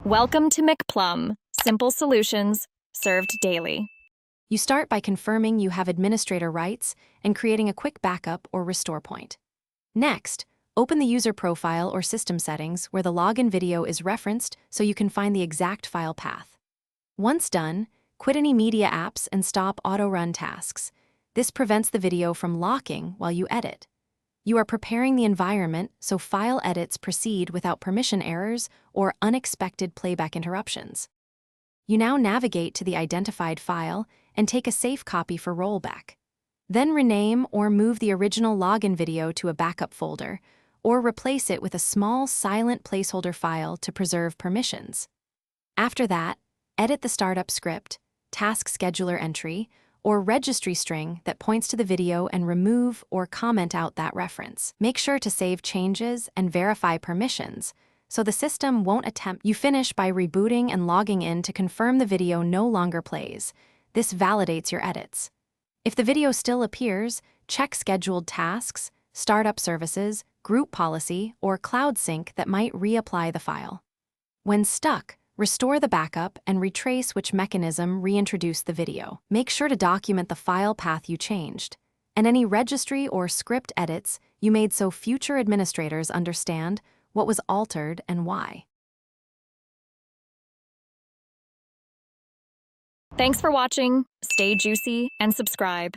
Welcome to McPlum, simple solutions served daily. You start by confirming you have administrator rights and creating a quick backup or restore point. Next, open the user profile or system settings where the login video is referenced so you can find the exact file path. Once done, quit any media apps and stop auto-run tasks. This prevents the video from locking while you edit. You are preparing the environment so file edits proceed without permission errors or unexpected playback interruptions. You now navigate to the identified file and take a safe copy for rollback. Then rename or move the original login video to a backup folder, or replace it with a small silent placeholder file to preserve permissions. After that, edit the startup script, task scheduler entry, or registry string that points to the video and remove or comment out that reference. Make sure to save changes and verify permissions so the system won't attempt. You finish by rebooting and logging in to confirm the video no longer plays. This validates your edits. If the video still appears, check scheduled tasks, startup services, group policy, or cloud sync that might reapply the file. When stuck, restore the backup and retrace which mechanism reintroduced the video. Make sure to document the file path you changed, and any registry or script edits you made so future administrators understand what was altered and why. Thanks for watching. Stay juicy and subscribe.